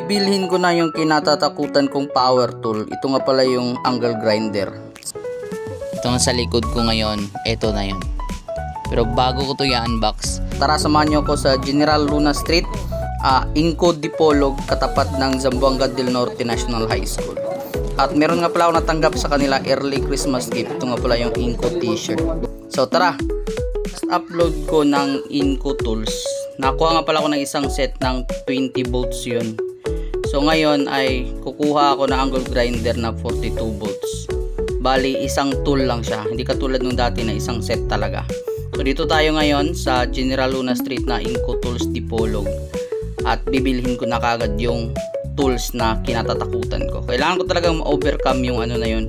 bibilhin ko na yung kinatatakutan kong power tool. Ito nga pala yung angle grinder. Ito nga sa likod ko ngayon, ito na yun. Pero bago ko to i-unbox, tara samahan nyo ko sa General Luna Street, Inco Dipolog, katapat ng Zamboanga del Norte National High School. At meron nga pala ako natanggap sa kanila early Christmas gift. Ito nga pala yung Inco t-shirt. So tara, upload ko ng Inco tools. Nakuha nga pala ako ng isang set ng 20 volts yun. So ngayon ay kukuha ako ng angle grinder na 42 volts. Bali isang tool lang siya, hindi katulad nung dati na isang set talaga. So dito tayo ngayon sa General Luna Street na Inco Tools Dipolog. At bibilhin ko na kagad yung tools na kinatatakutan ko. Kailangan ko talagang ma-overcome yung ano na yun,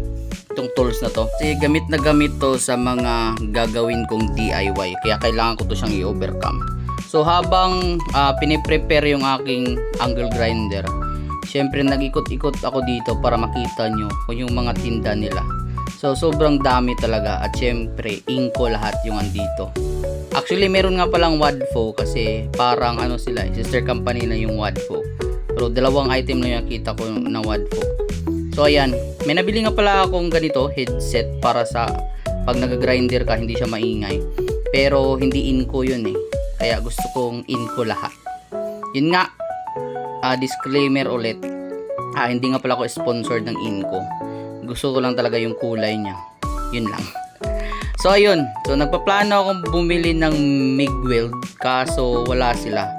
itong tools na to. Kasi gamit na gamit to sa mga gagawin kong DIY. Kaya kailangan ko to siyang i-overcome. So habang piniprepare yung aking angle grinder, syempre nag-ikot-ikot ako dito para makita nyo kung yung mga tinda nila. So sobrang dami talaga at syempre Inco lahat yung andito. Actually meron nga palang Wadfo kasi parang ano sila, sister company na yung Wadfo. Pero dalawang item na yung nakita ko na Wadfo. So ayan, may nabili nga pala akong ganito headset para sa pag nag-grinder ka hindi siya maingay. Pero hindi Inco yun eh. Kaya gusto kong Inco lahat. Yun nga, disclaimer ulit, hindi nga pala ako sponsored ng Inco. Gusto ko lang talaga yung kulay niya. Yun lang. So ayun, so nagpaplano akong bumili ng MIG weld kaso wala sila.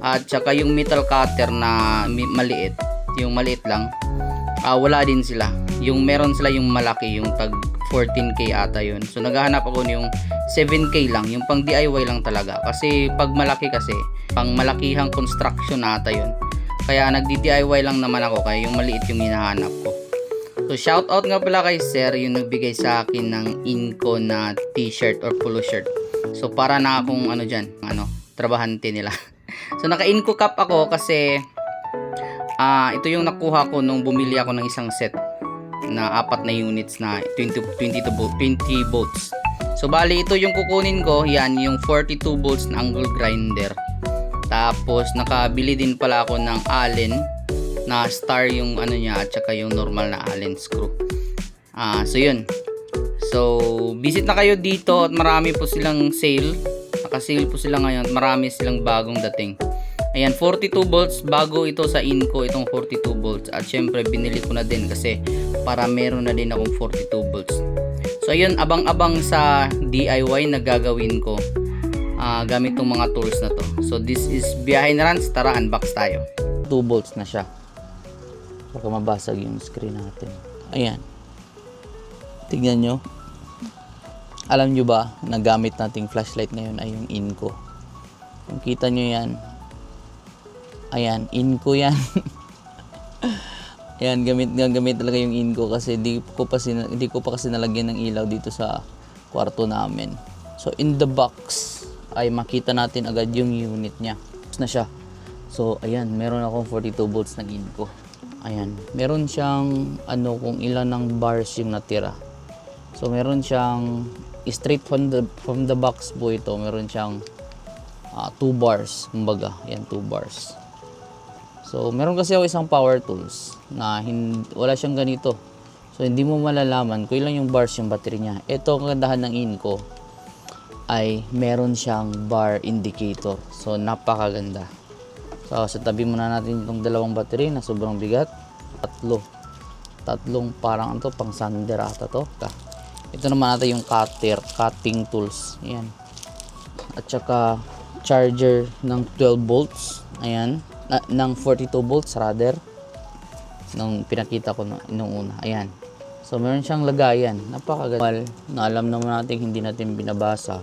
At saka yung metal cutter na maliit, yung maliit lang, wala din sila. Yung meron sila yung malaki, yung tag 14K ata yun. So naghahanap ako yung 7K lang, yung pang DIY lang talaga. Kasi pag malaki kasi, pang malakihang construction ata yun. Kaya nagdi-DIY lang naman ako, kaya yung maliit yung hinahanap ko. So shout out nga pala kay Sir, yung nagbigay sa akin ng Inco na t-shirt or polo shirt. So para na akong ano dyan, trabahante nila. So naka Inco cap ako kasi ito yung nakuha ko nung bumili ako ng isang set na 4 na units na 20 volts. So bali ito yung kukunin ko, yan yung 42 volts na angle grinder. Tapos nakabili din pala ako ng Allen na star yung ano niya at saka yung normal na Allen screw. So yun. So visit na kayo dito at marami po silang sale. Naka-sale po sila ngayon. Marami silang bagong dating. Ayan, 42 volts. Bago ito sa Inco, itong 42 volts. At syempre binili ko na din kasi para meron na din akong 42 volts. So ayun, abang-abang sa DIY na gagawin ko gamit tong mga tools na to. So this is Behind Runs. Tara, unbox tayo. 2 volts na siya. Baka mabasag yung screen natin. Ayan. Tignan nyo. Alam nyo ba na gamit nating flashlight ngayon ay yung Inco. Kung kita nyo yan. Ayan, Inco yan. Ayan, gamit talaga yung Inco kasi hindi ko pa kasi nalagyan ng ilaw dito sa kwarto namin. So in the box ay makita natin agad yung unit niya. Tapos na siya. So ayan, meron akong 42 volts ng Inco. Ayan, meron siyang kung ilan ng bars yung natira. So meron siyang straight from the box po ito. Meron siyang 2 bars, kumbaga. Ayan, 2 bars. So meron kasi ako isang power tools na wala siyang ganito. So hindi mo malalaman kung ilan yung bars yung battery niya. Ito ang kagandahan ng Inco ay meron siyang bar indicator. So napakaganda. So sa tabi muna natin itong dalawang battery na sobrang bigat. Tatlong parang pang sander ata to. Ito naman natin yung cutting tools. Ayan. At saka charger ng 12 volts. Ayan. Ng 42 volts rather. Nung pinakita ko nung una. Ayan. So meron siyang lagayan. Napakaganda. Na alam naman natin hindi natin binabasa.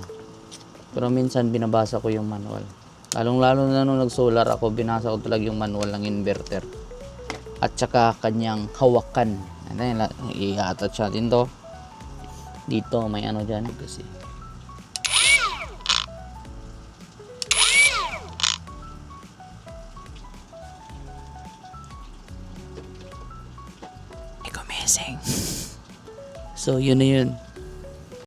Pero minsan binabasa ko yung manual. Lalong-lalo na nung nag-solar ako, binasa ko talaga yung manual ng inverter. At saka kanyang hawakan. Ano, i-attach natin to. Dito, may dyan kasi. Ikaw missing. So, yun na yun.